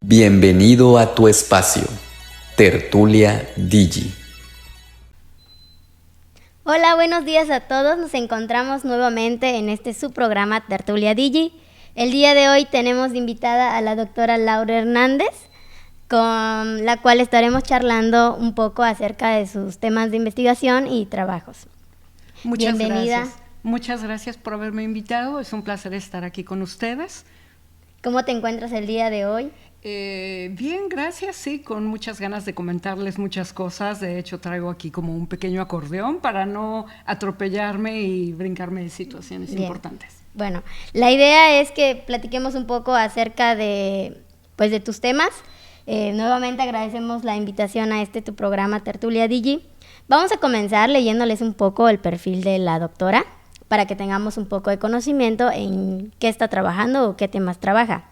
Bienvenido a tu espacio, Tertulia Digi. Hola, buenos días a todos. Nos encontramos nuevamente en este subprograma Tertulia Digi. El día de hoy tenemos de invitada a la doctora Laura Hernández, con la cual estaremos charlando un poco acerca de sus temas de investigación y trabajos. Muchas Bienvenida. gracias. Muchas gracias por haberme invitado. Es un placer estar aquí con ustedes. ¿Cómo te encuentras el día de hoy? Bien, gracias, sí, con muchas ganas de comentarles muchas cosas. De hecho, traigo aquí como un pequeño acordeón para no atropellarme y brincarme de situaciones importantes. Bueno, la idea es que platiquemos un poco acerca de tus temas. Nuevamente agradecemos la invitación a tu programa Tertulia Digi. Vamos a comenzar leyéndoles un poco el perfil de la doctora para que tengamos un poco de conocimiento en qué está trabajando o qué temas trabaja.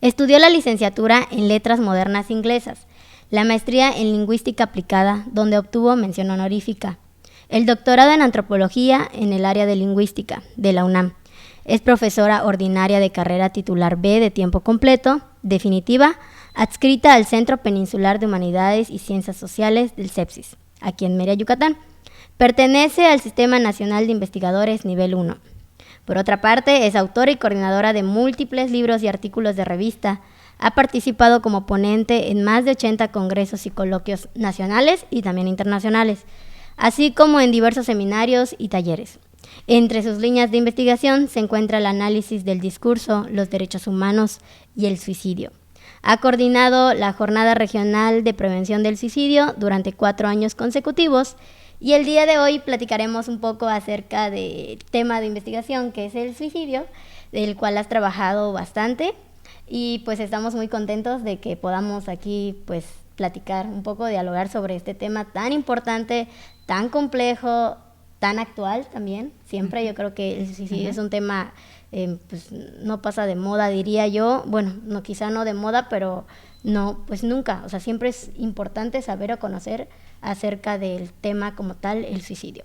Estudió la licenciatura en Letras Modernas Inglesas, la maestría en Lingüística Aplicada, donde obtuvo mención honorífica, el doctorado en Antropología en el área de Lingüística de la UNAM. Es profesora ordinaria de carrera titular B de tiempo completo, definitiva, adscrita al Centro Peninsular de Humanidades y Ciencias Sociales del CEPSIS, aquí en Mérida, Yucatán. Pertenece al Sistema Nacional de Investigadores Nivel 1. Por otra parte, es autora y coordinadora de múltiples libros y artículos de revista. Ha participado como ponente en más de 80 congresos y coloquios nacionales y también internacionales, así como en diversos seminarios y talleres. Entre sus líneas de investigación se encuentra el análisis del discurso, los derechos humanos y el suicidio. Ha coordinado la Jornada Regional de Prevención del Suicidio durante 4 años consecutivos. Y el día de hoy platicaremos un poco acerca del tema de investigación que es el suicidio, del cual has trabajado bastante y pues estamos muy contentos de que podamos aquí pues platicar un poco, dialogar sobre este tema tan importante, tan complejo, tan actual también. Siempre yo creo que el suicidio es un tema pues no pasa de moda, diría yo. Bueno, no, quizá no de moda, pero no, pues nunca. O sea, siempre es importante saber o conocer acerca del tema como tal, el suicidio.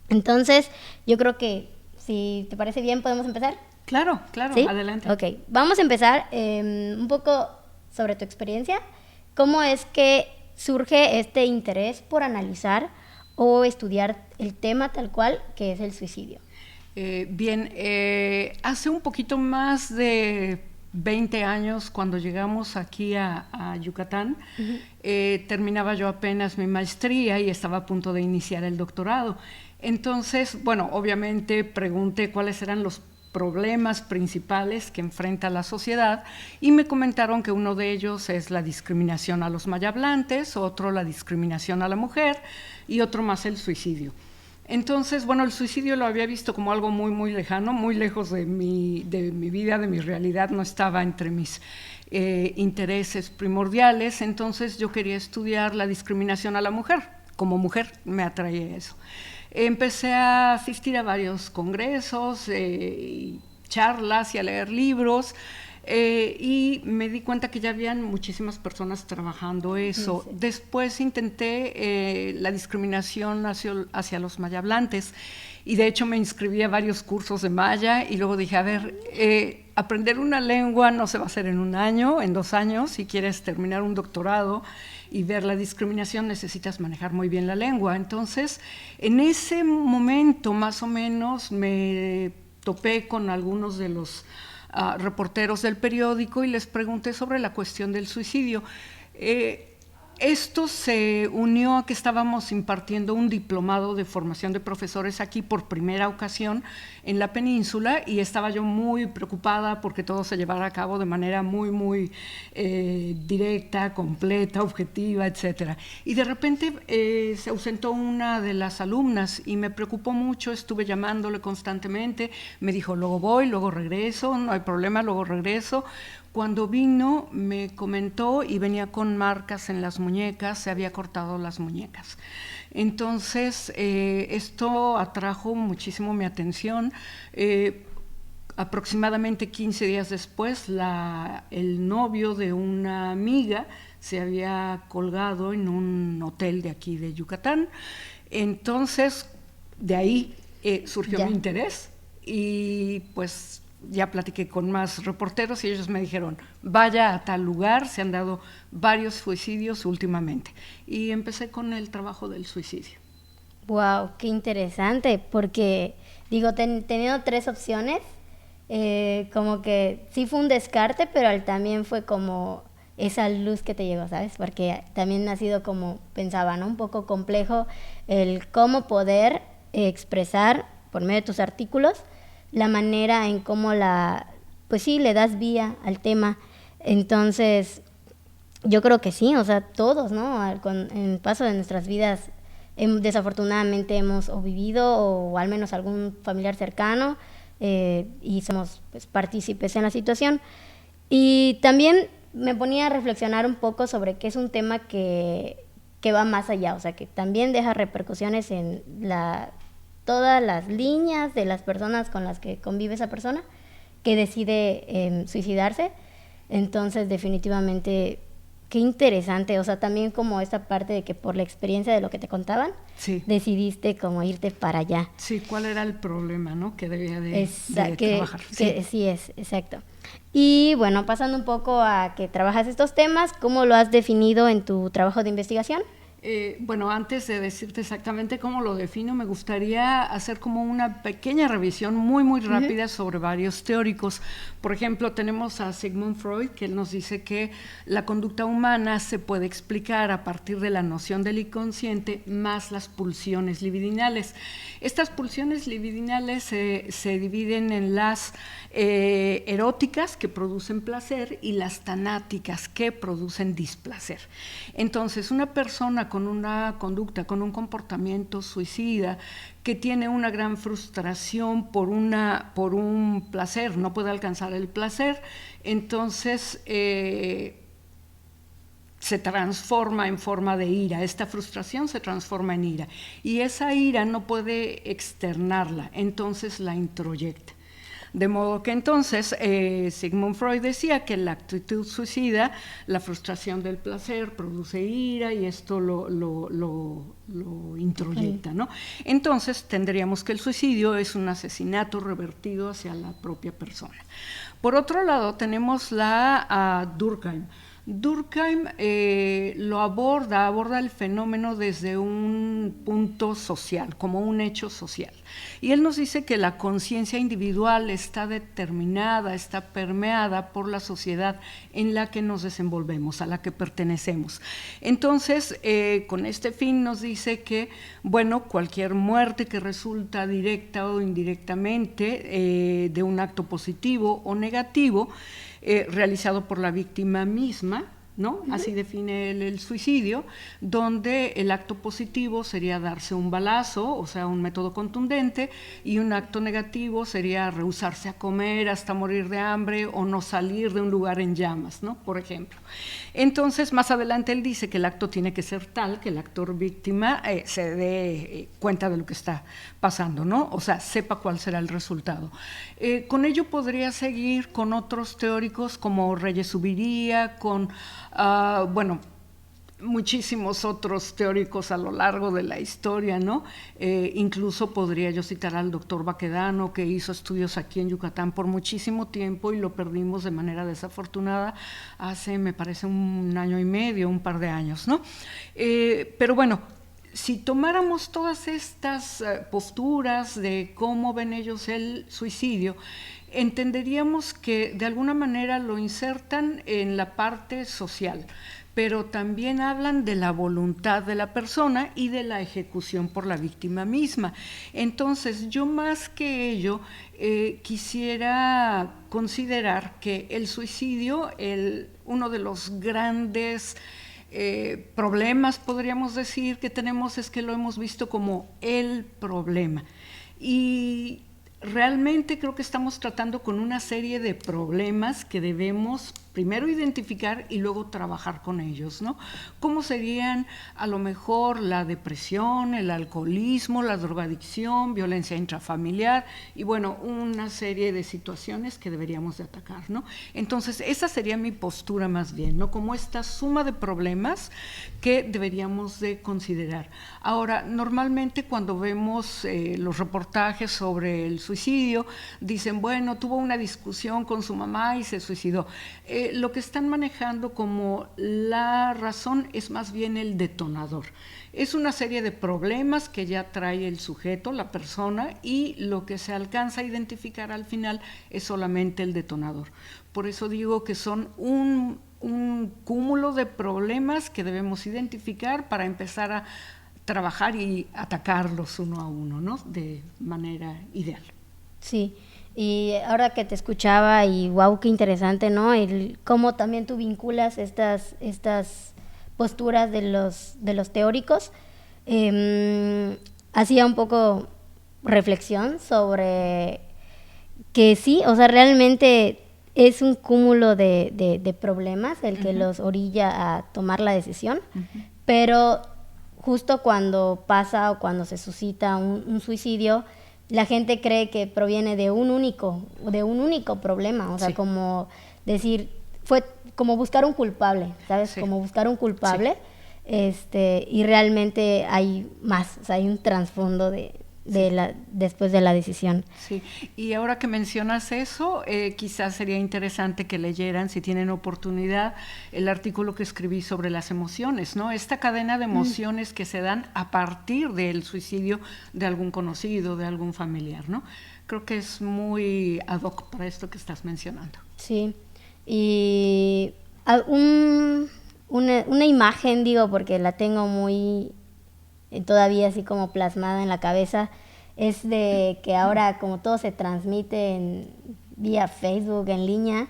Entonces, yo creo que si te parece bien, ¿podemos empezar? Claro, ¿Sí? Adelante. Ok, vamos a empezar un poco sobre tu experiencia. ¿Cómo es que surge este interés por analizar o estudiar el tema tal cual que es el suicidio? Hace un poquito más de 20 años, cuando llegamos aquí a Yucatán, terminaba yo apenas mi maestría y estaba a punto de iniciar el doctorado. Entonces, bueno, obviamente pregunté cuáles eran los problemas principales que enfrenta la sociedad y me comentaron que uno de ellos es la discriminación a los mayablantes, otro la discriminación a la mujer y otro más el suicidio. Entonces, bueno, el suicidio lo había visto como algo muy, muy lejano, muy lejos de mi vida, de mi realidad, no estaba entre mis intereses primordiales. Entonces yo quería estudiar la discriminación a la mujer. Como mujer me atraía eso. Empecé a asistir a varios congresos, charlas y a leer libros. Y me di cuenta que ya habían muchísimas personas trabajando eso. Sí. Después intenté la discriminación hacia los mayablantes y de hecho me inscribí a varios cursos de maya y luego dije, a ver, aprender una lengua no se va a hacer en 1 año, en 2 años. Si quieres terminar un doctorado y ver la discriminación necesitas manejar muy bien la lengua. Entonces, en ese momento más o menos me topé con algunos de los reporteros del periódico y les pregunté sobre la cuestión del suicidio. Esto se unió a que estábamos impartiendo un diplomado de formación de profesores aquí por primera ocasión en la península y estaba yo muy preocupada porque todo se llevara a cabo de manera muy, muy directa, completa, objetiva, etc. Y de repente se ausentó una de las alumnas y me preocupó mucho, estuve llamándole constantemente, me dijo, luego voy, luego regreso, no hay problema, luego regreso. Cuando vino me comentó y venía con marcas en las muñecas, se había cortado las muñecas. Entonces esto atrajo muchísimo mi atención. Aproximadamente 15 días después el novio de una amiga se había colgado en un hotel de aquí de Yucatán. Entonces de ahí surgió mi interés y pues ya platiqué con más reporteros y ellos me dijeron, vaya a tal lugar, se han dado varios suicidios últimamente. Y empecé con el trabajo del suicidio. Wow, qué interesante, porque digo, teniendo 3 opciones, como que sí fue un descarte, pero también fue como esa luz que te llegó, ¿sabes? Porque también ha sido como pensaba, ¿no? Un poco complejo el cómo poder expresar por medio de tus artículos la manera en cómo pues sí, le das vía al tema. Entonces, yo creo que sí, o sea, todos, ¿no? En el paso de nuestras vidas, desafortunadamente hemos o vivido o al menos algún familiar cercano y somos pues, partícipes en la situación. Y también me ponía a reflexionar un poco sobre que es un tema que va más allá, o sea, que también deja repercusiones en todas las líneas de las personas con las que convive esa persona que decide suicidarse. Entonces, definitivamente, qué interesante, o sea, también como esta parte de que por la experiencia de lo que te contaban, Sí. Decidiste como irte para allá. Sí, ¿cuál era el problema, no? Que debía de trabajar. Sí, exacto. Y bueno, pasando un poco a que trabajas estos temas, ¿cómo lo has definido en tu trabajo de investigación? Bueno, antes de decirte exactamente cómo lo defino, me gustaría hacer como una pequeña revisión muy rápida sobre varios teóricos. Por ejemplo, tenemos a Sigmund Freud, que él nos dice que la conducta humana se puede explicar a partir de la noción del inconsciente más las pulsiones libidinales. Estas pulsiones libidinales se dividen en las eróticas, que producen placer, y las tanáticas, que producen displacer. Entonces, una persona con una conducta, con un comportamiento suicida, que tiene una gran frustración por un placer, no puede alcanzar el placer, entonces se transforma en forma de ira, esta frustración se transforma en ira, y esa ira no puede externarla, entonces la introyecta. De modo que entonces Sigmund Freud decía que la actitud suicida, la frustración del placer, produce ira y esto lo introyecta, ¿no? Entonces tendríamos que el suicidio es un asesinato revertido hacia la propia persona. Por otro lado tenemos a Durkheim. Durkheim lo aborda el fenómeno desde un punto social, como un hecho social. Y él nos dice que la conciencia individual está determinada, está permeada por la sociedad en la que nos desenvolvemos, a la que pertenecemos. Entonces, con este fin nos dice que, bueno, cualquier muerte que resulta directa o indirectamente de un acto positivo o negativo, realizado por la víctima misma, ¿no? Así define el suicidio, donde el acto positivo sería darse un balazo, o sea, un método contundente, y un acto negativo sería rehusarse a comer hasta morir de hambre o no salir de un lugar en llamas, ¿no? Por ejemplo. Entonces, más adelante él dice que el acto tiene que ser tal que el actor víctima se dé cuenta de lo que está pasando, ¿no? O sea, sepa cuál será el resultado. Con ello podría seguir con otros teóricos como Reyes Subiría, con bueno, muchísimos otros teóricos a lo largo de la historia, ¿no? Incluso podría yo citar al doctor Baquedano, que hizo estudios aquí en Yucatán por muchísimo tiempo y lo perdimos de manera desafortunada hace, me parece, 1 año y medio, un par de años, ¿no? Pero bueno, si tomáramos todas estas posturas de cómo ven ellos el suicidio, entenderíamos que de alguna manera lo insertan en la parte social, pero también hablan de la voluntad de la persona y de la ejecución por la víctima misma. Entonces, yo más que ello quisiera considerar que el suicidio, uno de los grandes problemas, podríamos decir, que tenemos es que lo hemos visto como el problema. Y realmente creo que estamos tratando con una serie de problemas que debemos primero identificar y luego trabajar con ellos, ¿no? ¿Cómo serían a lo mejor la depresión, el alcoholismo, la drogadicción, violencia intrafamiliar y bueno, una serie de situaciones que deberíamos de atacar, ¿no? Entonces, esa sería mi postura más bien, ¿no? Como esta suma de problemas que deberíamos de considerar. Ahora, normalmente cuando vemos los reportajes sobre el suicidio, dicen, bueno, tuvo una discusión con su mamá y se suicidó. Lo que están manejando como la razón es más bien el detonador. Es una serie de problemas que ya trae el sujeto, la persona, y lo que se alcanza a identificar al final es solamente el detonador. Por eso digo que son un cúmulo de problemas que debemos identificar para empezar a trabajar y atacarlos uno a uno, ¿no? De manera ideal. Sí. Y ahora que te escuchaba y wow, qué interesante, ¿no? El cómo también tú vinculas estas posturas de los teóricos. Hacía un poco reflexión sobre que sí, o sea, realmente es un cúmulo de problemas el que los orilla a tomar la decisión, pero justo cuando pasa o cuando se suscita un suicidio, la gente cree que proviene de un único problema, o sea, como decir, fue como buscar un culpable, ¿sabes? Sí. Como buscar un culpable, y realmente hay más, o sea, hay un trasfondo después de la decisión. Sí, y ahora que mencionas eso, quizás sería interesante que leyeran, si tienen oportunidad, el artículo que escribí sobre las emociones, ¿no? Esta cadena de emociones que se dan a partir del suicidio de algún conocido, de algún familiar, ¿no? Creo que es muy ad hoc para esto que estás mencionando. Sí, y una imagen, digo, porque la tengo muy todavía así como plasmada en la cabeza, es de que ahora como todo se transmite vía Facebook, en línea,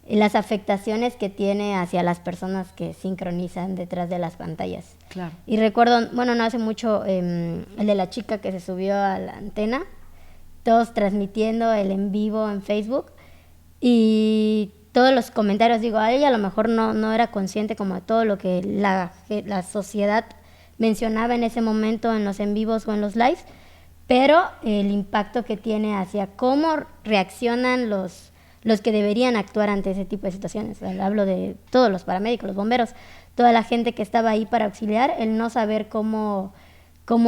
las afectaciones que tiene hacia las personas que sincronizan detrás de las pantallas. Claro. Y recuerdo, bueno, no hace mucho, el de la chica que se subió a la antena, todos transmitiendo el en vivo en Facebook, y todos los comentarios, digo, a ella a lo mejor no era consciente como de todo lo que la sociedad mencionaba en ese momento en los en vivos o en los lives, pero el impacto que tiene hacia cómo reaccionan los que deberían actuar ante ese tipo de situaciones. O sea, hablo de todos los paramédicos, los bomberos, toda la gente que estaba ahí para auxiliar, el no saber cómo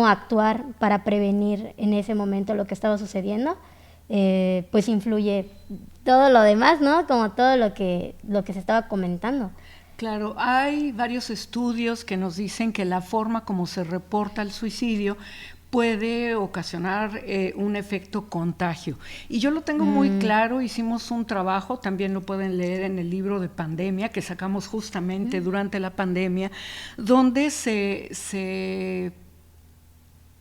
actuar para prevenir en ese momento lo que estaba sucediendo, pues influye todo lo demás, ¿no? Como todo lo que se estaba comentando. Claro, hay varios estudios que nos dicen que la forma como se reporta el suicidio puede ocasionar un efecto contagio. Y yo lo tengo muy claro, hicimos un trabajo, también lo pueden leer en el libro de pandemia, que sacamos justamente durante la pandemia, donde se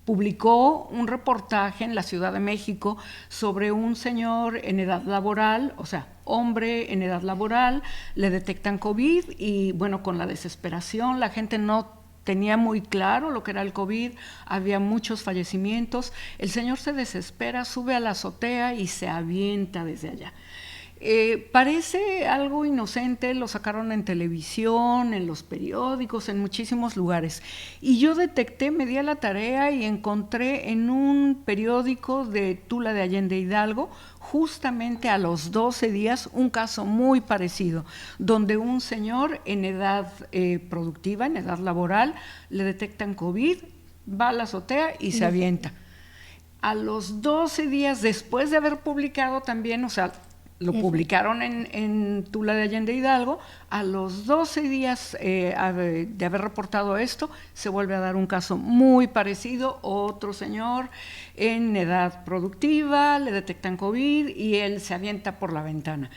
publicó un reportaje en la Ciudad de México sobre un señor en edad laboral, o sea, hombre en edad laboral, le detectan COVID y bueno, con la desesperación, la gente no tenía muy claro lo que era el COVID, había muchos fallecimientos, el señor se desespera, sube a la azotea y se avienta desde allá. Parece algo inocente, lo sacaron en televisión, en los periódicos, en muchísimos lugares. Y yo detecté, me di a la tarea y encontré en un periódico de Tula de Allende Hidalgo, justamente a los 12 días, un caso muy parecido, donde un señor en edad productiva, en edad laboral, le detectan COVID, va a la azotea y se avienta. A los 12 días después de haber publicado también, o sea, lo publicaron en Tula de Allende Hidalgo, a los 12 días de haber reportado esto, se vuelve a dar un caso muy parecido, otro señor en edad productiva, le detectan COVID y él se avienta por la ventana.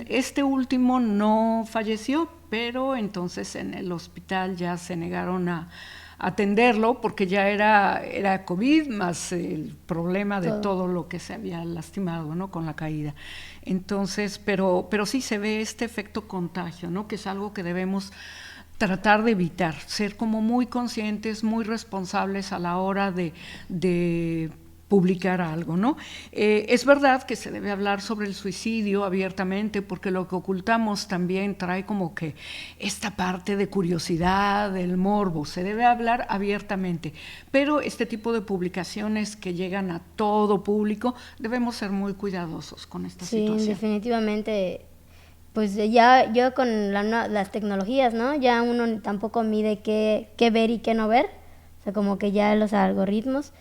Este último no falleció, pero entonces en el hospital ya se negaron a atenderlo porque ya era COVID más el problema de todo lo que se había lastimado, ¿no? Con la caída. Entonces, pero sí se ve este efecto contagio, ¿no? Que es algo que debemos tratar de evitar, ser como muy conscientes, muy responsables a la hora de publicar algo, ¿no? Es verdad que se debe hablar sobre el suicidio abiertamente, porque lo que ocultamos también trae como que esta parte de curiosidad, del morbo, se debe hablar abiertamente, pero este tipo de publicaciones que llegan a todo público, debemos ser muy cuidadosos con esta situación. Sí, definitivamente, pues ya yo con las tecnologías, ¿no? Ya uno tampoco mide qué ver y qué no ver, o sea, como que ya los algoritmos,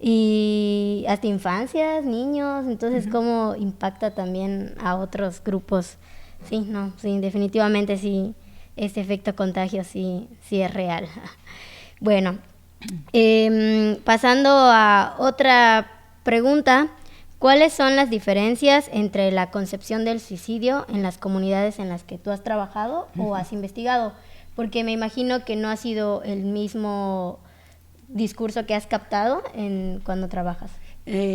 y hasta infancias, niños, entonces cómo impacta también a otros grupos. Sí, no, sí, definitivamente sí, este efecto contagio sí es real. Bueno, pasando a otra pregunta, ¿cuáles son las diferencias entre la concepción del suicidio en las comunidades en las que tú has trabajado o has investigado? Porque me imagino que no ha sido el mismo discurso que has captado cuando trabajas.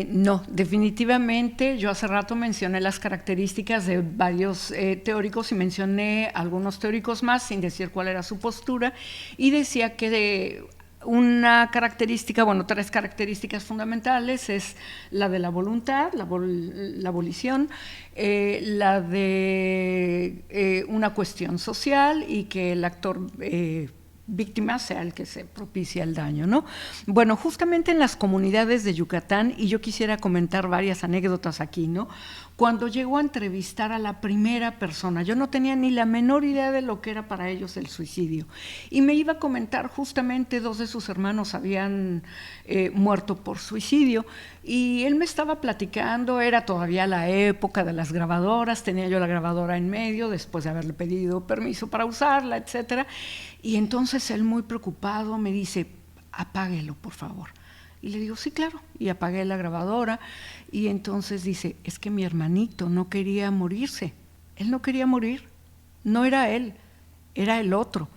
No, definitivamente. Yo hace rato mencioné las características de varios teóricos y mencioné algunos teóricos más sin decir cuál era su postura, y decía que una característica, bueno, 3 características fundamentales es la de la voluntad, la abolición, la de una cuestión social y que el actor víctima sea el que se propicia el daño, ¿no? Bueno, justamente en las comunidades de Yucatán, y yo quisiera comentar varias anécdotas aquí, ¿no? Cuando llegó a entrevistar a la primera persona, yo no tenía ni la menor idea de lo que era para ellos el suicidio, y me iba a comentar justamente 2 de sus hermanos habían muerto por suicidio, y él me estaba platicando, era todavía la época de las grabadoras, tenía yo la grabadora en medio, después de haberle pedido permiso para usarla, etcétera, y entonces él muy preocupado me dice, apáguelo, por favor. Y le digo, sí, claro, y apagué la grabadora, y entonces dice, es que mi hermanito no quería morirse, él no quería morir, no era él, era el otro.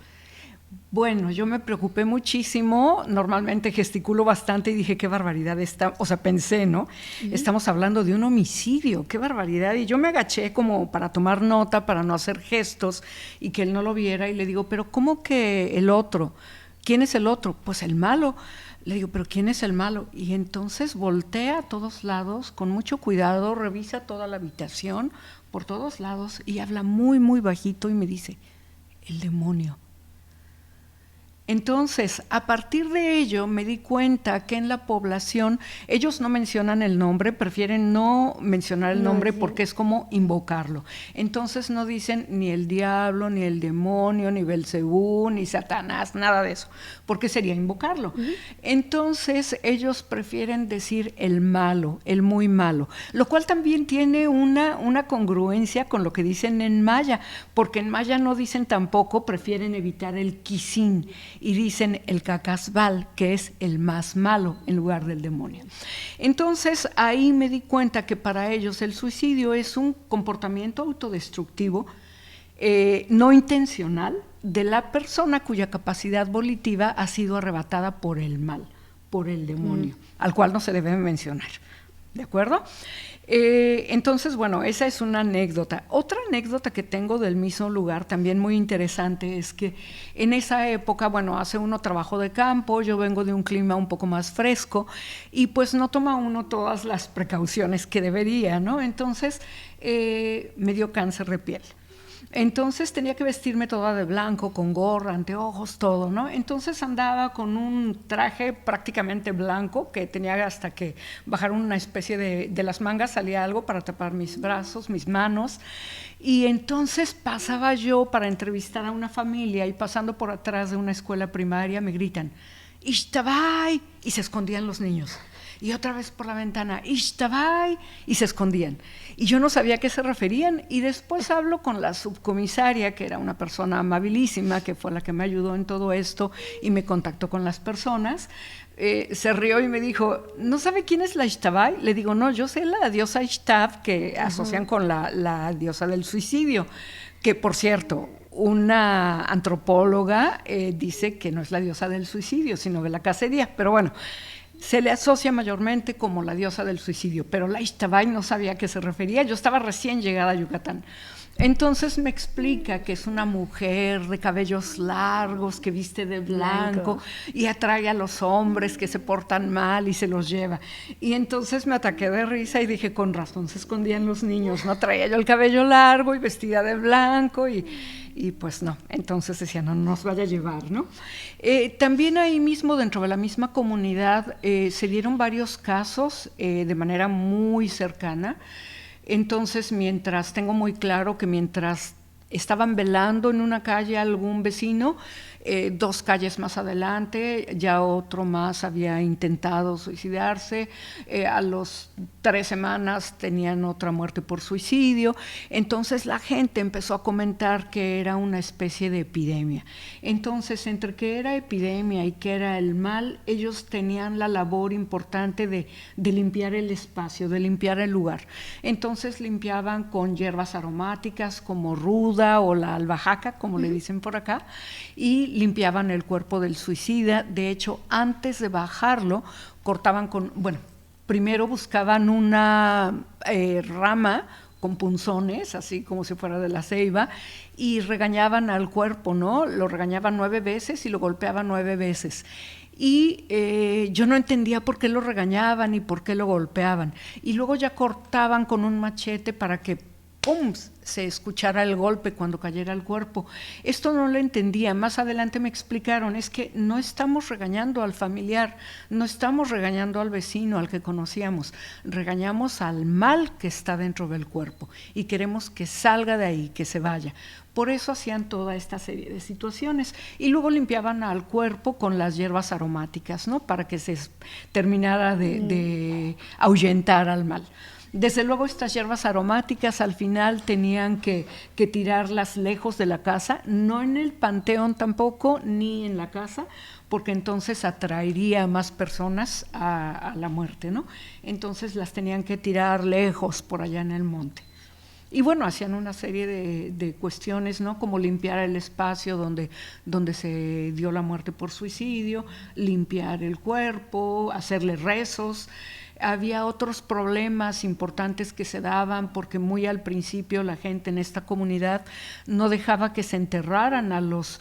Bueno, yo me preocupé muchísimo, normalmente gesticulo bastante y dije, qué barbaridad, o sea, pensé, ¿no? Estamos hablando de un homicidio, qué barbaridad, y yo me agaché como para tomar nota, para no hacer gestos y que él no lo viera, y le digo, pero ¿cómo que el otro? ¿Quién es el otro? Pues el malo. Le digo, ¿pero quién es el malo? Y entonces voltea a todos lados, con mucho cuidado, revisa toda la habitación, por todos lados, y habla muy, muy bajito y me dice, el demonio. Entonces, a partir de ello me di cuenta que en la población ellos no mencionan el nombre, prefieren no mencionar el nombre porque es como invocarlo. Entonces no dicen ni el diablo, ni el demonio, ni Belcebú, ni Satanás, nada de eso, porque sería invocarlo. Entonces ellos prefieren decir el malo, el muy malo, lo cual también tiene una congruencia con lo que dicen en maya, porque en maya no dicen tampoco, prefieren evitar el quisín, y dicen el cacasbal, que es el más malo en lugar del demonio. Entonces ahí me di cuenta que para ellos el suicidio es un comportamiento autodestructivo no intencional de la persona cuya capacidad volitiva ha sido arrebatada por el mal, por el demonio, al cual no se debe mencionar. ¿De acuerdo? Entonces, bueno, esa es una anécdota. Otra anécdota que tengo del mismo lugar, también muy interesante, es que en esa época, bueno, hace uno trabajo de campo, yo vengo de un clima un poco más fresco y pues no toma uno todas las precauciones que debería, ¿no? Entonces, me dio cáncer de piel. Entonces tenía que vestirme toda de blanco, con gorra, anteojos, todo, ¿no? Entonces andaba con un traje prácticamente blanco, que tenía hasta que bajar una especie de las mangas, salía algo para tapar mis brazos, mis manos, y entonces pasaba yo para entrevistar a una familia y pasando por atrás de una escuela primaria me gritan, ¡Ixtabay! Y se escondían los niños. Y otra vez por la ventana, ¡Ixtabay! Y se escondían. Y yo no sabía a qué se referían. Y después hablo con la subcomisaria, que era una persona amabilísima, que fue la que me ayudó en todo esto y me contactó con las personas. Se rió y me dijo, ¿no sabe quién es la Ixtabay? Le digo, no, yo sé la diosa Ixtab, que asocian con la diosa del suicidio, que por cierto, una antropóloga dice que no es la diosa del suicidio, sino de la cacería, pero bueno, se le asocia mayormente como la diosa del suicidio, pero la Ixtabay no sabía a qué se refería, yo estaba recién llegada a Yucatán. Entonces me explica que es una mujer de cabellos largos, que viste de blanco y atrae a los hombres que se portan mal y se los lleva. Y entonces me ataqué de risa y dije, con razón se escondían los niños, ¿no? Traía yo el cabello largo y vestida de blanco y pues no, entonces decía, no nos vaya a llevar, ¿no? También ahí mismo, dentro de la misma comunidad, se dieron varios casos de manera muy cercana. Entonces, tengo muy claro que mientras estaban velando en una calle a algún vecino, 2 calles más adelante ya otro más había intentado suicidarse, a los 3 semanas tenían otra muerte por suicidio. Entonces la gente empezó a comentar que era una especie de epidemia. Entonces, entre que era epidemia y que era el mal, ellos tenían la labor importante de limpiar el espacio, de limpiar el lugar. Entonces limpiaban con hierbas aromáticas como ruda o la albahaca, como le dicen por acá, y limpiaban el cuerpo del suicida. De hecho, antes de bajarlo, cortaban primero buscaban una rama con punzones, así como si fuera de la ceiba, y regañaban al cuerpo, ¿no? Lo regañaban 9 veces y lo golpeaban 9 veces. Y yo no entendía por qué lo regañaban y por qué lo golpeaban. Y luego ya cortaban con un machete para que ¡pum!, se escuchara el golpe cuando cayera el cuerpo. Esto no lo entendía. Más adelante me explicaron, es que no estamos regañando al familiar, no estamos regañando al vecino, al que conocíamos, regañamos al mal que está dentro del cuerpo y queremos que salga de ahí, que se vaya. Por eso hacían toda esta serie de situaciones. Y luego limpiaban al cuerpo con las hierbas aromáticas, ¿no? Para que se terminara de ahuyentar al mal. Desde luego estas hierbas aromáticas al final tenían que tirarlas lejos de la casa, no en el panteón tampoco, ni en la casa, porque entonces atraería a más personas a la muerte, ¿no? Entonces las tenían que tirar lejos por allá en el monte. Y bueno, hacían una serie de cuestiones, ¿no? Como limpiar el espacio donde se dio la muerte por suicidio, limpiar el cuerpo, hacerle rezos. Había otros problemas importantes que se daban porque muy al principio la gente en esta comunidad no dejaba que se enterraran a los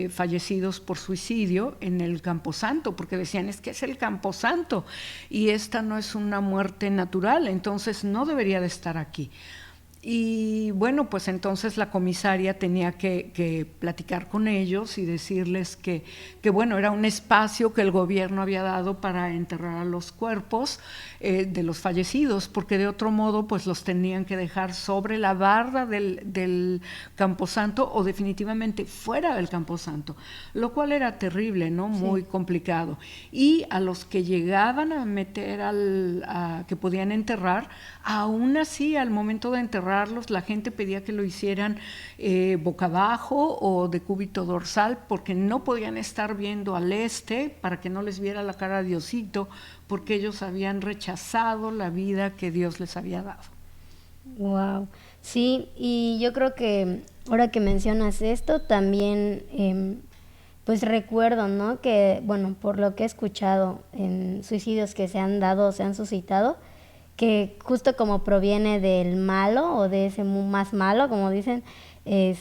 fallecidos por suicidio en el Camposanto, porque decían, es que es el Camposanto y esta no es una muerte natural, entonces no debería de estar aquí. Y bueno, pues entonces la comisaria tenía que platicar con ellos y decirles que bueno, era un espacio que el gobierno había dado para enterrar a los cuerpos de los fallecidos, porque de otro modo pues los tenían que dejar sobre la barda del Camposanto o definitivamente fuera del Camposanto, lo cual era terrible, ¿no? Muy complicado. Y a los que llegaban a meter que podían enterrar, aún así al momento de enterrar la gente pedía que lo hicieran boca abajo o de cúbito dorsal, porque no podían estar viendo al este para que no les viera la cara a Diosito, porque ellos habían rechazado la vida que Dios les había dado. Wow, sí, y yo creo que ahora que mencionas esto también pues recuerdo, ¿no? Que bueno, por lo que he escuchado en suicidios que se han dado o se han suscitado, que justo como proviene del malo o de ese más malo, como dicen, es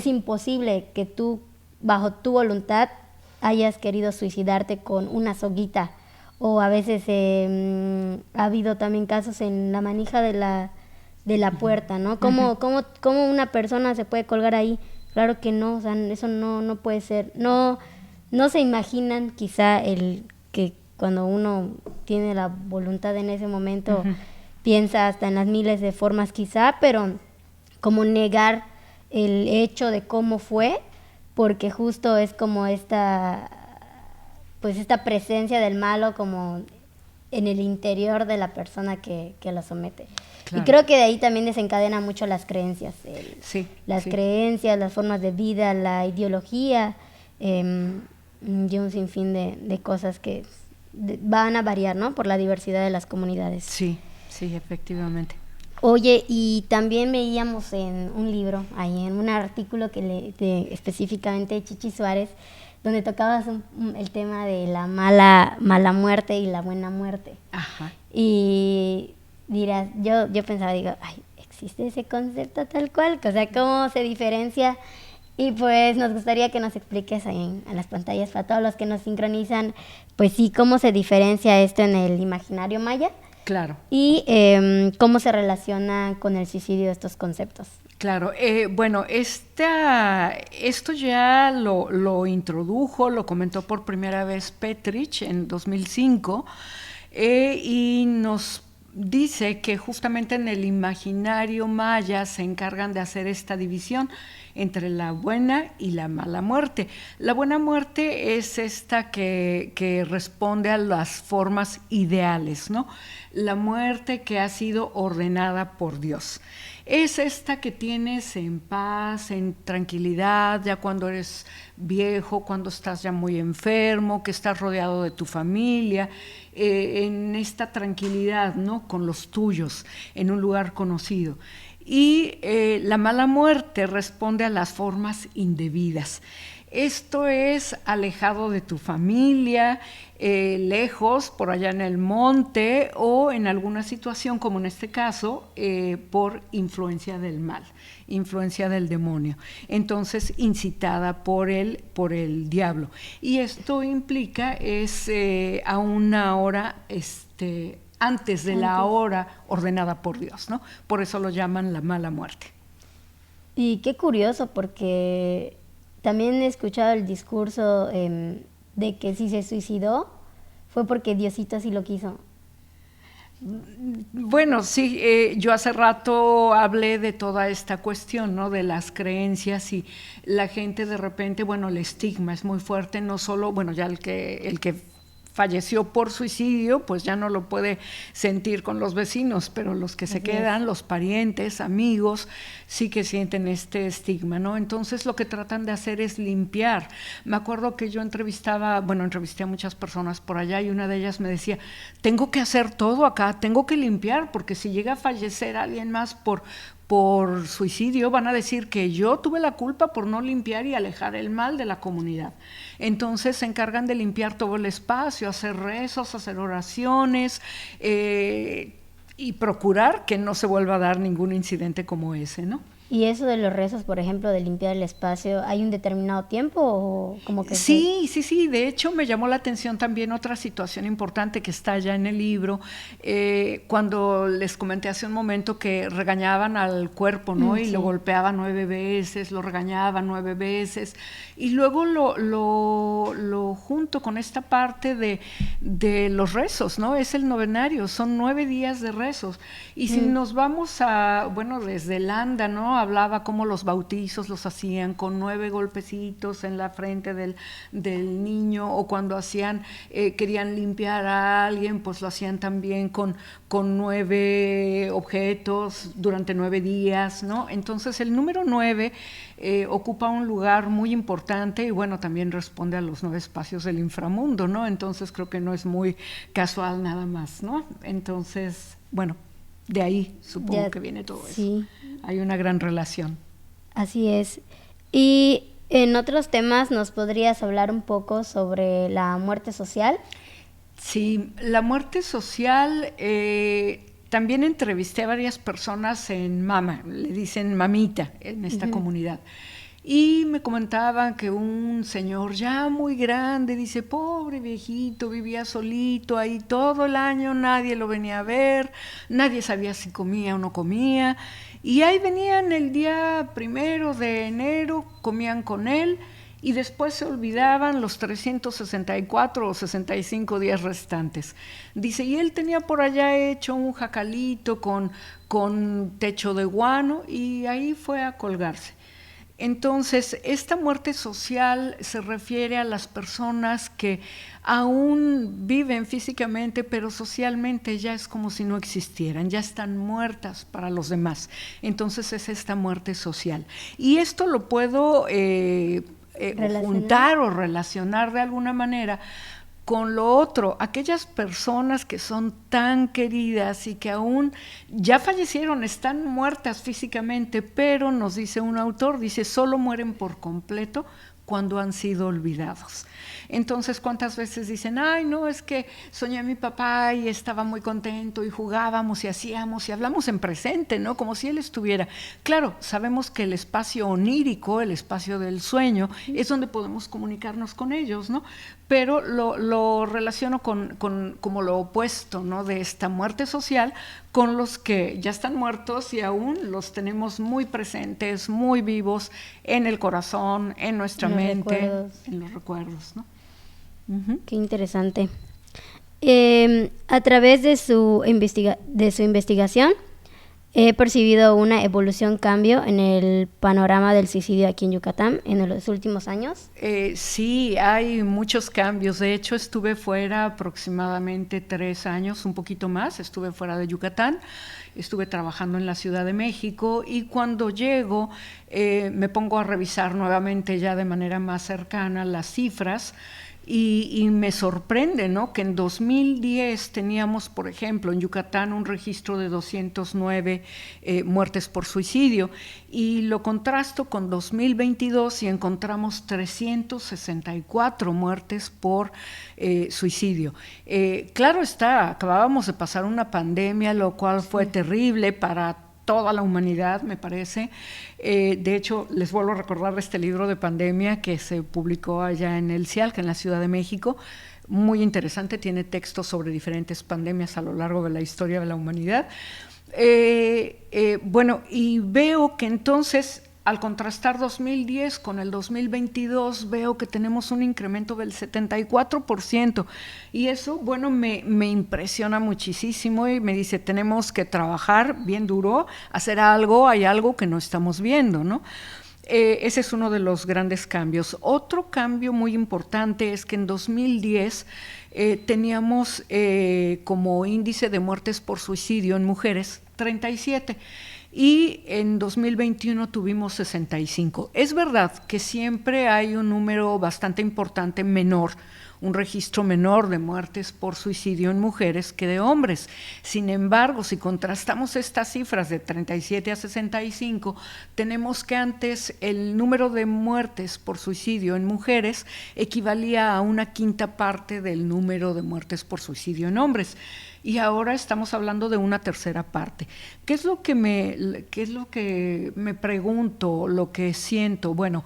imposible que tú, bajo tu voluntad, hayas querido suicidarte con una soguita. O a veces ha habido también casos en la manija de la puerta, ¿no? ¿Cómo una persona se puede colgar ahí? Claro que no, o sea, eso no puede ser. No se imaginan quizá el que cuando uno tiene la voluntad en ese momento, piensa hasta en las miles de formas quizá, pero como negar el hecho de cómo fue, porque justo es como esta presencia del malo como en el interior de la persona que lo somete. Claro. Y creo que de ahí también desencadena mucho las creencias, creencias, las formas de vida, la ideología, y un sinfín de cosas que van a variar, ¿no? Por la diversidad de las comunidades. Sí, efectivamente. Oye, y también veíamos en un libro, ahí en un artículo específicamente de Chichi Suárez, donde tocabas el tema de la mala muerte y la buena muerte. Ajá. Y dirás, yo pensaba, digo, ay, existe ese concepto tal cual, o sea, cómo se diferencia. Y pues nos gustaría que nos expliques ahí en las pantallas para todos los que nos sincronizan, pues sí, cómo se diferencia esto en el imaginario maya. Claro. Y cómo se relaciona con el suicidio estos conceptos. Claro, bueno, esto ya lo introdujo, lo comentó por primera vez Petrich en 2005 y nos dice que justamente en el imaginario maya se encargan de hacer esta división entre la buena y la mala muerte. La buena muerte es esta que responde a las formas ideales, ¿no? La muerte que ha sido ordenada por Dios. Es esta que tienes en paz, en tranquilidad, ya cuando eres viejo, cuando estás ya muy enfermo, que estás rodeado de tu familia, en esta tranquilidad, ¿no? Con los tuyos, en un lugar conocido. Y la mala muerte responde a las formas indebidas. Esto es alejado de tu familia, lejos, por allá en el monte o en alguna situación, como en este caso, por influencia del mal, influencia del demonio. Entonces, incitada por el diablo. Y esto implica a una hora antes de la hora ordenada por Dios, ¿no? Por eso lo llaman la mala muerte. Y qué curioso, porque también he escuchado el discurso de que si se suicidó fue porque Diosito así lo quiso. Bueno, sí, yo hace rato hablé de toda esta cuestión, ¿no? De las creencias y la gente de repente, bueno, el estigma es muy fuerte, no solo, bueno, ya el que falleció por suicidio, pues ya no lo puede sentir con los vecinos, pero los que se quedan, los parientes, amigos, sí que sienten este estigma, ¿no? Entonces lo que tratan de hacer es limpiar. Me acuerdo que yo entrevisté a muchas personas por allá y una de ellas me decía, tengo que hacer todo acá, tengo que limpiar, porque si llega a fallecer alguien más por suicidio, van a decir que yo tuve la culpa por no limpiar y alejar el mal de la comunidad. Entonces se encargan de limpiar todo el espacio, hacer rezos, hacer oraciones y procurar que no se vuelva a dar ningún incidente como ese, ¿no? ¿Y eso de los rezos, por ejemplo, de limpiar el espacio, hay un determinado tiempo o como que...? Sí. De hecho, me llamó la atención también otra situación importante que está ya en el libro, cuando les comenté hace un momento que regañaban al cuerpo, ¿no? Y lo golpeaban 9 veces, lo regañaban 9 veces, y luego lo junto con esta parte de los rezos, ¿no? Es el novenario, son 9 días de rezos. Y si nos vamos desde el anda, ¿no? Hablaba cómo los bautizos los hacían con 9 golpecitos en la frente del niño, o cuando querían limpiar a alguien, pues lo hacían también con 9 objetos durante 9 días, ¿no? Entonces el número 9 ocupa un lugar muy importante y bueno, también responde a los 9 espacios del inframundo, ¿no? Entonces creo que no es muy casual nada más, ¿no? Entonces, bueno, de ahí supongo que viene todo eso. Hay una gran relación. Así es. Y en otros temas, ¿nos podrías hablar un poco sobre la muerte social? Sí, la muerte social, también entrevisté a varias personas en Mama, le dicen mamita en esta comunidad. Y me comentaban que un señor ya muy grande, dice, pobre viejito, vivía solito ahí todo el año, nadie lo venía a ver, nadie sabía si comía o no comía. Y ahí venían el día 1 de enero, comían con él y después se olvidaban los 364 o 65 días restantes. Dice, y él tenía por allá hecho un jacalito con techo de guano y ahí fue a colgarse. Entonces, esta muerte social se refiere a las personas que aún viven físicamente, pero socialmente ya es como si no existieran, ya están muertas para los demás. Entonces, es esta muerte social. Y esto lo puedo juntar o relacionar de alguna manera con lo otro, aquellas personas que son tan queridas y que aún ya fallecieron, están muertas físicamente, pero nos dice un autor, dice, solo mueren por completo cuando han sido olvidados. Entonces, ¿cuántas veces dicen, ay, no, es que soñé a mi papá y estaba muy contento y jugábamos y hacíamos y hablamos en presente, ¿no? Como si él estuviera. Claro, sabemos que el espacio onírico, el espacio del sueño, es donde podemos comunicarnos con ellos, ¿no? Pero lo relaciono con como lo opuesto, ¿no? De esta muerte social, con los que ya están muertos y aún los tenemos muy presentes, muy vivos en el corazón, en nuestra mente, en los recuerdos, ¿no? Qué interesante. A través de su investigación, he percibido una evolución, cambio en el panorama del suicidio aquí en Yucatán en los últimos años. Sí, hay muchos cambios. De hecho, estuve fuera aproximadamente 3 años, un poquito más. Estuve fuera de Yucatán, estuve trabajando en la Ciudad de México y cuando llego me pongo a revisar nuevamente ya de manera más cercana las cifras. Y me sorprende, ¿no?, que en 2010 teníamos, por ejemplo, en Yucatán un registro de 209 muertes por suicidio y lo contrasto con 2022 y encontramos 364 muertes por suicidio. Claro está, acabábamos de pasar una pandemia, lo cual fue terrible para toda la humanidad, me parece. De hecho, les vuelvo a recordar este libro de pandemia que se publicó allá en el CIALC, en la Ciudad de México. Muy interesante, tiene textos sobre diferentes pandemias a lo largo de la historia de la humanidad. Bueno, y veo que entonces, al contrastar 2010 con el 2022, veo que tenemos un incremento del 74%. Y eso, bueno, me impresiona muchísimo y me dice, tenemos que trabajar bien duro, hacer algo, hay algo que no estamos viendo, ¿no? Ese es uno de los grandes cambios. Otro cambio muy importante es que en 2010 teníamos como índice de muertes por suicidio en mujeres 37 y en 2021 tuvimos 65. Es verdad que siempre hay un número bastante importante menor, un registro menor de muertes por suicidio en mujeres que de hombres. Sin embargo, si contrastamos estas cifras de 37 a 65, tenemos que antes el número de muertes por suicidio en mujeres equivalía a una quinta parte del número de muertes por suicidio en hombres. Y ahora estamos hablando de una tercera parte. ¿Qué es lo que me pregunto, lo que siento? Bueno,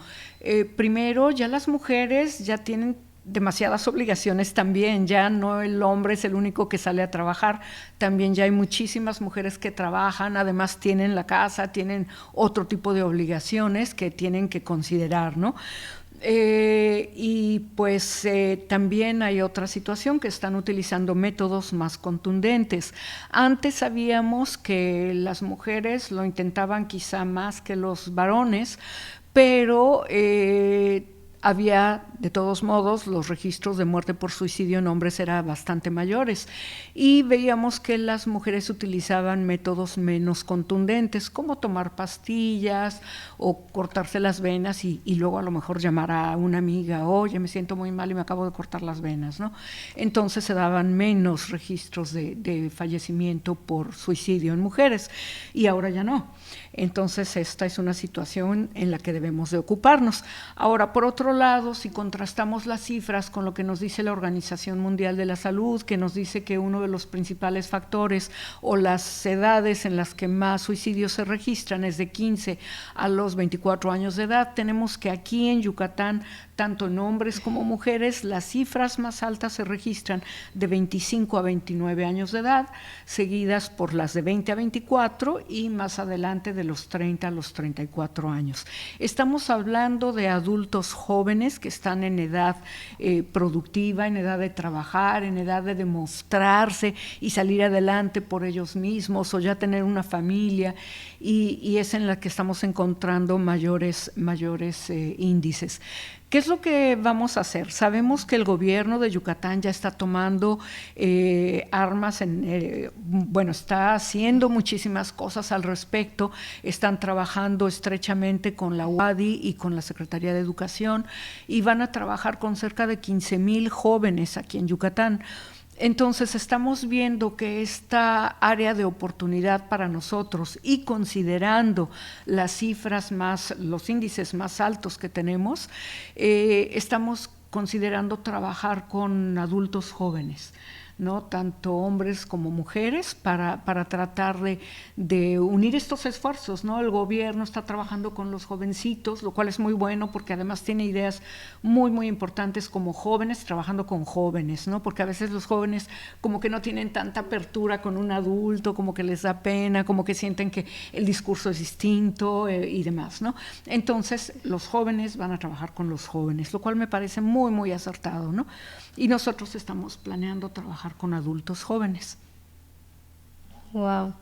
primero, ya las mujeres ya tienen demasiadas obligaciones también, ya no el hombre es el único que sale a trabajar, también ya hay muchísimas mujeres que trabajan, además tienen la casa, tienen otro tipo de obligaciones que tienen que considerar, ¿no? Y pues también hay otra situación, que están utilizando métodos más contundentes. Antes sabíamos que las mujeres lo intentaban quizá más que los varones, pero había, de todos modos, los registros de muerte por suicidio en hombres eran bastante mayores y veíamos que las mujeres utilizaban métodos menos contundentes, como tomar pastillas o cortarse las venas y luego a lo mejor llamar a una amiga, oye, me siento muy mal y me acabo de cortar las venas, ¿no? Entonces se daban menos registros de fallecimiento por suicidio en mujeres y ahora ya no. Entonces esta es una situación en la que debemos de ocuparnos. Ahora, por otro lado, si contrastamos las cifras con lo que nos dice la Organización Mundial de la Salud, que nos dice que uno de los principales factores o las edades en las que más suicidios se registran es de 15 a los 24 años de edad, tenemos que aquí en Yucatán, tanto en hombres como mujeres, las cifras más altas se registran de 25 a 29 años de edad, seguidas por las de 20 a 24 y más adelante de los 30 a los 34 años. Estamos hablando de adultos jóvenes que están en edad productiva, en edad de trabajar, en edad de demostrarse y salir adelante por ellos mismos o ya tener una familia y es en la que estamos encontrando mayores índices. ¿Qué es lo que vamos a hacer? Sabemos que el gobierno de Yucatán ya está tomando armas, está haciendo muchísimas cosas al respecto, están trabajando estrechamente con la UADY y con la Secretaría de Educación y van a trabajar con cerca de 15,000 jóvenes aquí en Yucatán. Entonces estamos viendo que esta área de oportunidad para nosotros y considerando las cifras los índices más altos que tenemos, estamos considerando trabajar con adultos jóvenes, ¿no? Tanto hombres como mujeres, para tratar de unir estos esfuerzos, ¿no? El gobierno está trabajando con los jovencitos, lo cual es muy bueno porque además tiene ideas muy, muy importantes como jóvenes, trabajando con jóvenes, ¿no? Porque a veces los jóvenes como que no tienen tanta apertura con un adulto, como que les da pena, como que sienten que el discurso es distinto y demás, ¿no? Entonces, los jóvenes van a trabajar con los jóvenes, lo cual me parece muy, muy acertado, ¿no? Y nosotros estamos planeando trabajar con adultos jóvenes. Wow.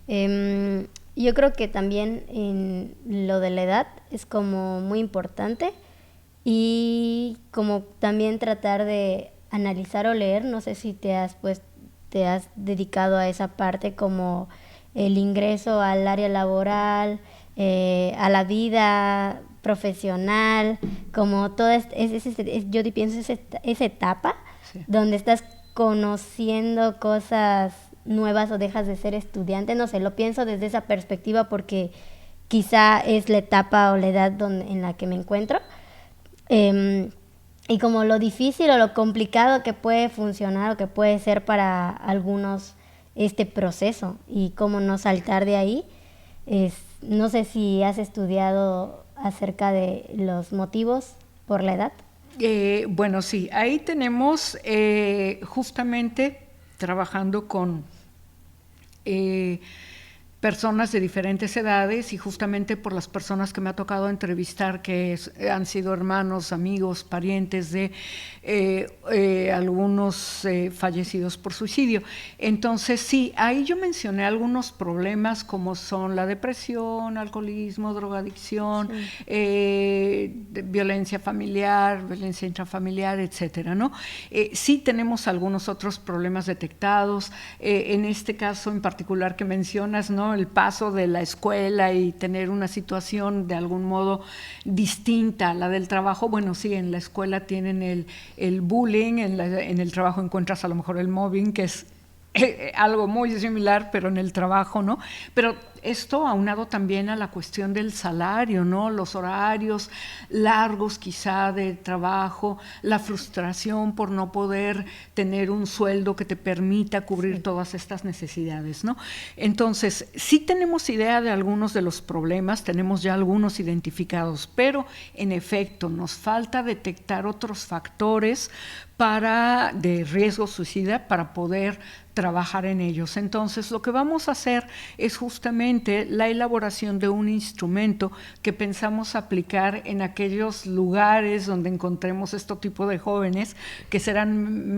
Yo creo que también en lo de la edad es como muy importante y como también tratar de analizar o leer, no sé si te has dedicado a esa parte como el ingreso al área laboral, a la vida profesional, como toda yo pienso esa etapa Sí. donde estás conociendo cosas nuevas o dejas de ser estudiante, no sé, lo pienso desde esa perspectiva porque quizá es la etapa o la edad en la que me encuentro. Y como lo difícil o lo complicado que puede funcionar o que puede ser para algunos este proceso y cómo no saltar de ahí. No sé si has estudiado acerca de los motivos por la edad. Bueno, sí, ahí tenemos justamente trabajando con personas de diferentes edades y justamente por las personas que me ha tocado entrevistar que han sido hermanos, amigos, parientes de algunos fallecidos por suicidio. Entonces sí, ahí yo mencioné algunos problemas como son la depresión, alcoholismo, drogadicción, violencia familiar, violencia intrafamiliar, etcétera, ¿no? Sí tenemos algunos otros problemas detectados, en este caso en particular que mencionas, ¿no? El paso de la escuela y tener una situación de algún modo distinta a la del trabajo. Bueno, sí, en la escuela tienen el bullying, en el trabajo encuentras a lo mejor el mobbing, que es algo muy similar, pero en el trabajo, ¿no? Pero esto aunado también a la cuestión del salario, ¿no? Los horarios largos quizá de trabajo, la frustración por no poder tener un sueldo que te permita cubrir todas estas necesidades, ¿no? Entonces, sí tenemos idea de algunos de los problemas, tenemos ya algunos identificados, pero en efecto nos falta detectar otros factores de riesgo suicida para poder trabajar en ellos. Entonces, lo que vamos a hacer es justamente la elaboración de un instrumento que pensamos aplicar en aquellos lugares donde encontremos este tipo de jóvenes, que serán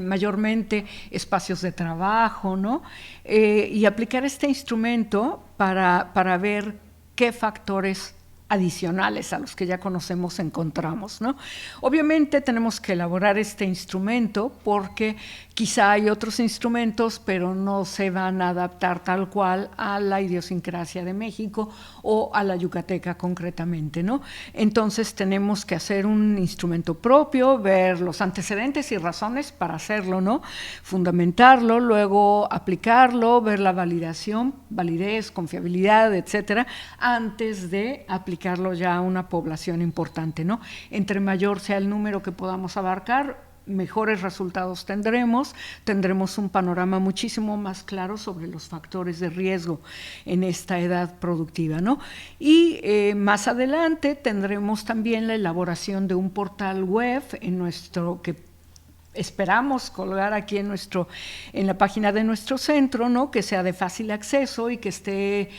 mayormente espacios de trabajo, ¿no? Y aplicar este instrumento para ver qué factores adicionales a los que ya conocemos encontramos, ¿no? Obviamente tenemos que elaborar este instrumento porque quizá hay otros instrumentos, pero no se van a adaptar tal cual a la idiosincrasia de México o a la yucateca concretamente, ¿no? Entonces tenemos que hacer un instrumento propio, ver los antecedentes y razones para hacerlo, ¿no? Fundamentarlo, luego aplicarlo, ver la validación, validez, confiabilidad, etcétera, antes de aplicarlo ya a una población importante, ¿no? Entre mayor sea el número que podamos abarcar, mejores resultados tendremos un panorama muchísimo más claro sobre los factores de riesgo en esta edad productiva, ¿no? Y más adelante tendremos también la elaboración de un portal web que esperamos colgar aquí en la página de nuestro centro, ¿no? Que sea de fácil acceso y que esté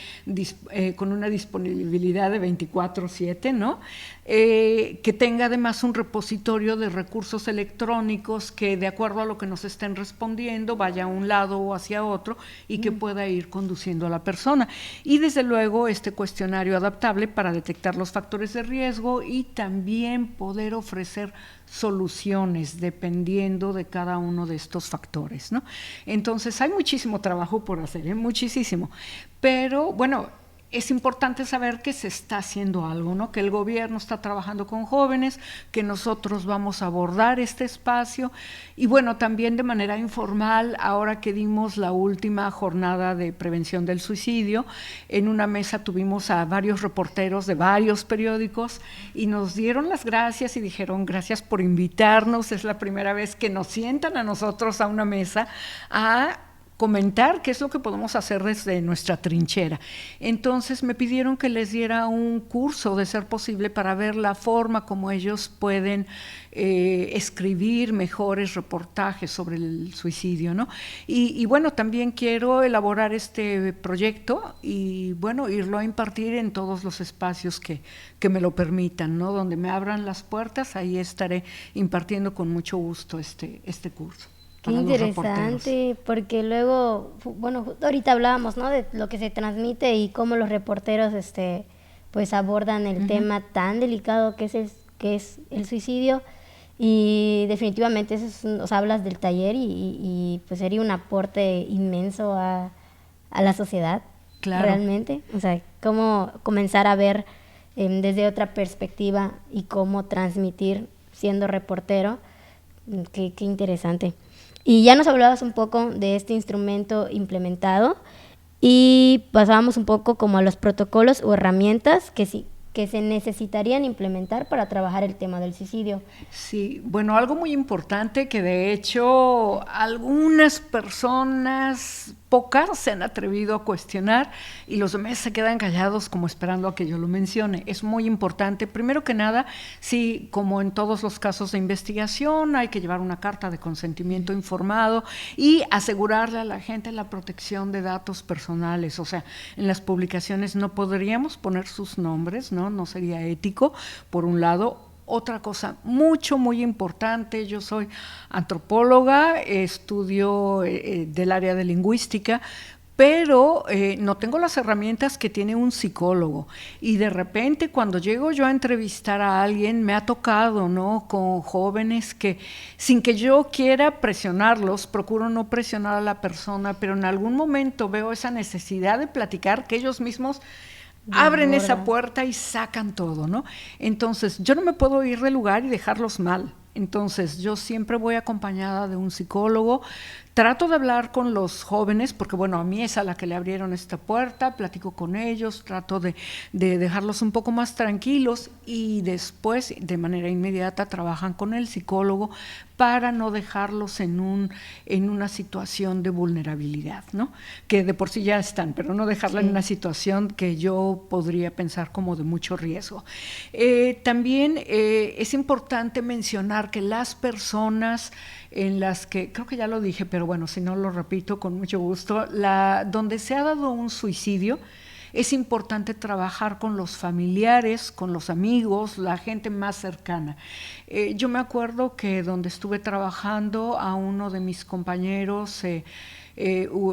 con una disponibilidad de 24/7, ¿no? Que tenga además un repositorio de recursos electrónicos que, de acuerdo a lo que nos estén respondiendo, vaya a un lado o hacia otro y que pueda ir conduciendo a la persona. Y desde luego este cuestionario adaptable para detectar los factores de riesgo y también poder ofrecer soluciones dependiendo de cada uno de estos factores, ¿no? Entonces hay muchísimo trabajo por hacer, muchísimo. Pero bueno, es importante saber que se está haciendo algo, ¿no? Que el gobierno está trabajando con jóvenes, que nosotros vamos a abordar este espacio y bueno, también de manera informal, ahora que dimos la última jornada de prevención del suicidio, en una mesa tuvimos a varios reporteros de varios periódicos y nos dieron las gracias y dijeron gracias por invitarnos, es la primera vez que nos sientan a nosotros a una mesa a comentar qué es lo que podemos hacer desde nuestra trinchera. Entonces me pidieron que les diera un curso, de ser posible, para ver la forma como ellos pueden escribir mejores reportajes sobre el suicidio, ¿no? Y bueno, también quiero elaborar este proyecto y bueno, irlo a impartir en todos los espacios que me lo permitan, ¿no? Donde me abran las puertas, ahí estaré impartiendo con mucho gusto este curso. Qué interesante, porque luego, bueno, ahorita hablábamos, ¿no? De lo que se transmite y cómo los reporteros, pues abordan el tema tan delicado que es el suicidio, y definitivamente eso o sea, hablas del taller y pues sería un aporte inmenso a la sociedad, claro. Realmente, o sea, cómo comenzar a ver desde otra perspectiva y cómo transmitir siendo reportero, qué interesante. Y ya nos hablabas un poco de este instrumento implementado y pasábamos un poco como a los protocolos o herramientas que se necesitarían implementar para trabajar el tema del suicidio. Sí, bueno, algo muy importante que de hecho algunas personas, pocas, se han atrevido a cuestionar y los demás se quedan callados como esperando a que yo lo mencione. Es muy importante, primero que nada, sí, como en todos los casos de investigación, hay que llevar una carta de consentimiento informado y asegurarle a la gente la protección de datos personales. O sea, en las publicaciones no podríamos poner sus nombres, no sería ético, por un lado. Otra cosa muy importante, yo soy antropóloga, estudio del área de lingüística, pero no tengo las herramientas que tiene un psicólogo. Y de repente cuando llego yo a entrevistar a alguien, me ha tocado, ¿no?, con jóvenes que sin que yo quiera presionarlos, procuro no presionar a la persona, pero en algún momento veo esa necesidad de platicar, que ellos mismos abren esa puerta y sacan todo, ¿no? Entonces, yo no me puedo ir del lugar y dejarlos mal. Entonces, yo siempre voy acompañada de un psicólogo. Trato de hablar con los jóvenes, porque bueno, a mí es a la que le abrieron esta puerta, platico con ellos, trato de dejarlos un poco más tranquilos y después, de manera inmediata, trabajan con el psicólogo para no dejarlos en una situación de vulnerabilidad, ¿no? Que de por sí ya están, pero no dejarla en una situación que yo podría pensar como de mucho riesgo. También es importante mencionar que las personas en las que, creo que ya lo dije, pero bueno, si no lo repito con mucho gusto, donde se ha dado un suicidio, es importante trabajar con los familiares, con los amigos, la gente más cercana. Yo me acuerdo que donde estuve trabajando, a uno de mis compañeros,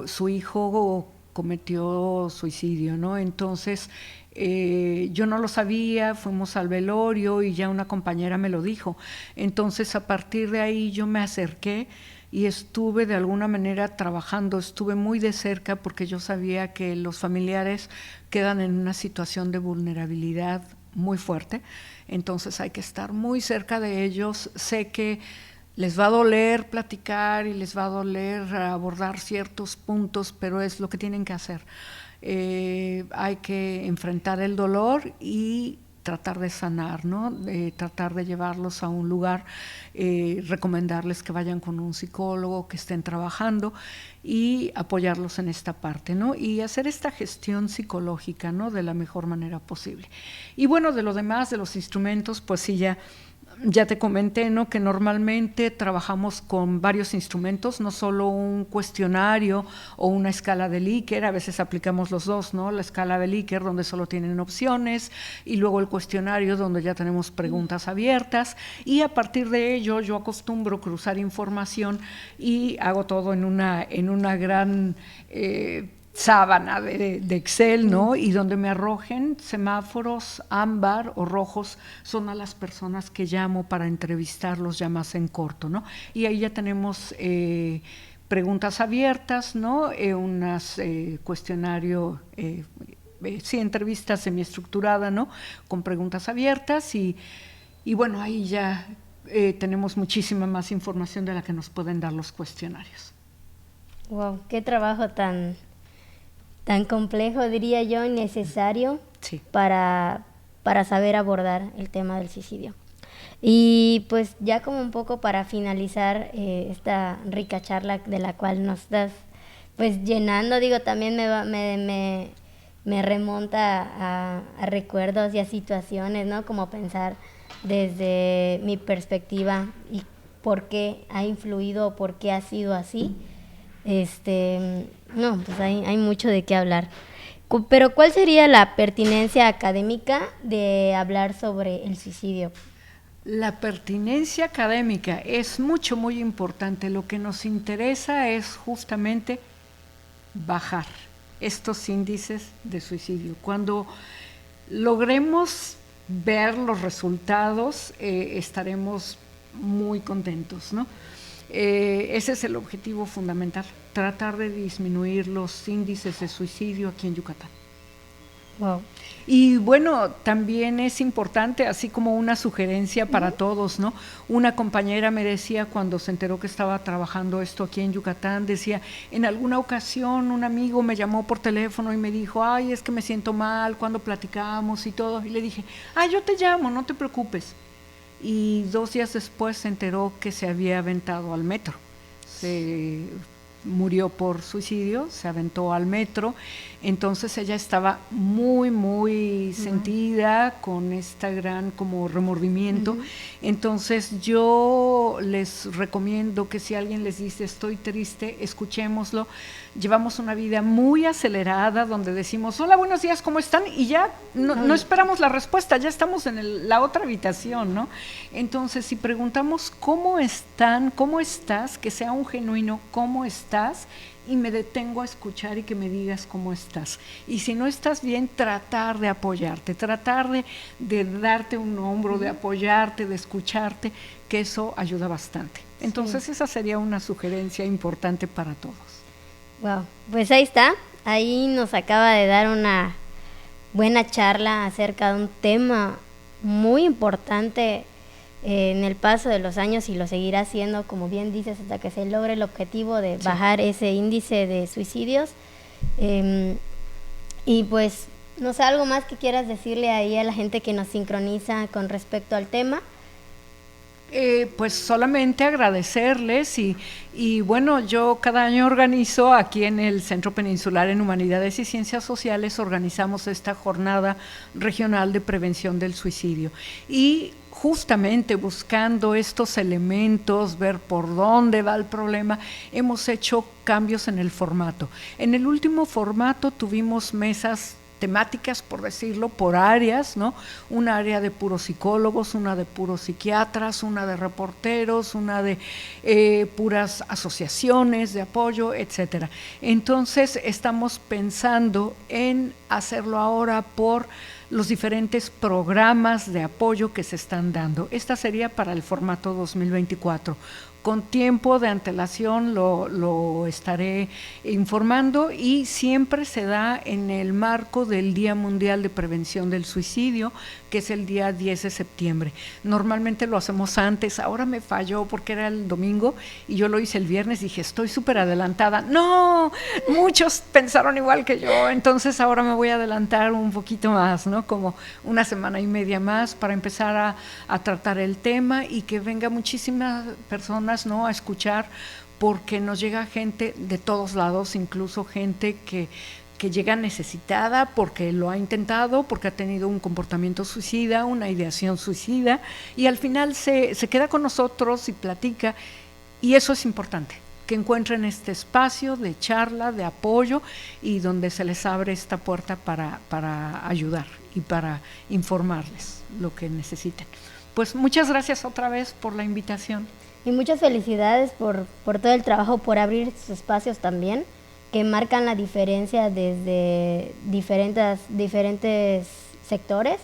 su hijo cometió suicidio, ¿no? Entonces, yo no lo sabía, fuimos al velorio y ya una compañera me lo dijo. Entonces, a partir de ahí yo me acerqué y estuve de alguna manera trabajando, estuve muy de cerca porque yo sabía que los familiares quedan en una situación de vulnerabilidad muy fuerte, entonces hay que estar muy cerca de ellos. Sé que les va a doler platicar y les va a doler abordar ciertos puntos, pero es lo que tienen que hacer. Hay que enfrentar el dolor y tratar de sanar, ¿no? Tratar de llevarlos a un lugar, recomendarles que vayan con un psicólogo, que estén trabajando y apoyarlos en esta parte, ¿no? Y hacer esta gestión psicológica, ¿no?, de la mejor manera posible. Y bueno, de lo demás, de los instrumentos, pues sí, ya te comenté, ¿no?, que normalmente trabajamos con varios instrumentos, no solo un cuestionario o una escala de Likert, a veces aplicamos los dos, ¿no?, la escala de Likert donde solo tienen opciones y luego el cuestionario donde ya tenemos preguntas abiertas, y a partir de ello yo acostumbro cruzar información y hago todo en una gran sábana de Excel, ¿no? Y donde me arrojen semáforos ámbar o rojos son a las personas que llamo para entrevistarlos ya más en corto, ¿no? Y ahí ya tenemos preguntas abiertas, ¿no? Un cuestionario sí, entrevista semiestructurada, ¿no? Con preguntas abiertas y bueno, ahí ya tenemos muchísima más información de la que nos pueden dar los cuestionarios. Wow, qué trabajo tan complejo, diría yo, y necesario Sí. para saber abordar el tema del suicidio. Y pues ya como un poco para finalizar esta rica charla de la cual nos estás pues llenando, digo, también me remonta a recuerdos y a situaciones, ¿no? Como pensar desde mi perspectiva y por qué ha influido o por qué ha sido así. No, pues hay mucho de qué hablar. Pero ¿cuál sería la pertinencia académica de hablar sobre el suicidio? La pertinencia académica es muy importante. Lo que nos interesa es justamente bajar estos índices de suicidio. Cuando logremos ver los resultados, estaremos muy contentos, ¿no? Ese es el objetivo fundamental, tratar de disminuir los índices de suicidio aquí en Yucatán. Wow. Y bueno, también es importante, así como una sugerencia para todos, ¿no? Una compañera me decía cuando se enteró que estaba trabajando esto aquí en Yucatán, decía, en alguna ocasión un amigo me llamó por teléfono y me dijo, ay, es que me siento mal cuando platicamos y todo. Y le dije, yo te llamo, no te preocupes. Y 2 días después se enteró que se había aventado al metro. Se murió por suicidio, se aventó al metro. Entonces ella estaba muy sentida, con esta gran como remordimiento. Entonces yo les recomiendo que si alguien les dice estoy triste, escuchémoslo. Llevamos una vida muy acelerada donde decimos hola, buenos días, ¿cómo están? Y ya no esperamos la respuesta, ya estamos en la otra habitación, ¿no? Entonces si preguntamos cómo están, cómo estás, que sea un genuino cómo estás, y me detengo a escuchar y que me digas cómo estás. Y si no estás bien, tratar de apoyarte, tratar de darte un hombro, de apoyarte, de escucharte, que eso ayuda bastante. Entonces sí, esa sería una sugerencia importante para todos. Wow, pues ahí está, ahí nos acaba de dar una buena charla acerca de un tema muy importante en el paso de los años, y lo seguirá haciendo, como bien dices, hasta que se logre el objetivo de bajar ese índice de suicidios. Y pues, no sé, algo más que quieras decirle ahí a la gente que nos sincroniza con respecto al tema. Pues solamente agradecerles y bueno, yo cada año organizo aquí en el Centro Peninsular en Humanidades y Ciencias Sociales, organizamos esta jornada regional de prevención del suicidio y justamente buscando estos elementos, ver por dónde va el problema, hemos hecho cambios en el formato. En el último formato tuvimos mesas temáticas, por decirlo, por áreas, ¿no? Una área de puros psicólogos, una de puros psiquiatras, una de reporteros, una de puras asociaciones de apoyo, etcétera. Entonces estamos pensando en hacerlo ahora por los diferentes programas de apoyo que se están dando. Esta sería para el formato 2024. Con tiempo de antelación lo estaré informando y siempre se da en el marco del Día Mundial de Prevención del Suicidio, que es el día 10 de septiembre. Normalmente lo hacemos antes, ahora me falló porque era el domingo y yo lo hice el viernes, dije estoy súper adelantada. No, muchos pensaron igual que yo, entonces ahora me voy a adelantar un poquito más, ¿no? Como una semana y media más para empezar a tratar el tema y que venga muchísimas personas, ¿no?, a escuchar, porque nos llega gente de todos lados, incluso gente que llega necesitada porque lo ha intentado, porque ha tenido un comportamiento suicida, una ideación suicida, y al final se queda con nosotros y platica, y eso es importante, que encuentren este espacio de charla, de apoyo, y donde se les abre esta puerta para ayudar y para informarles lo que necesiten. Pues muchas gracias otra vez por la invitación. Y muchas felicidades por todo el trabajo, por abrir estos espacios también, que marcan la diferencia desde diferentes sectores.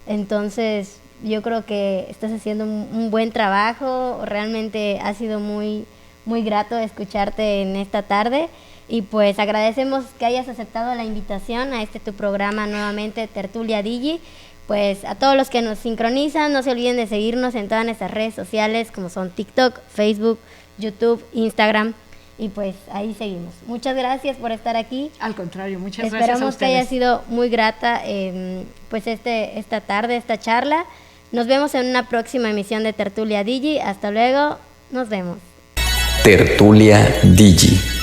Entonces yo creo que estás haciendo un buen trabajo, realmente ha sido muy muy grato escucharte en esta tarde y pues agradecemos que hayas aceptado la invitación a tu programa nuevamente, Tertulia Digi. Pues a todos los que nos sincronizan, no se olviden de seguirnos en todas nuestras redes sociales como son TikTok, Facebook, YouTube, Instagram. Y pues ahí seguimos. Muchas gracias por estar aquí. Al contrario, muchas gracias a Esperamos ustedes. que haya sido muy grata pues esta tarde, esta charla. Nos vemos en una próxima emisión de Tertulia Digi. Hasta luego, nos vemos. Tertulia Digi.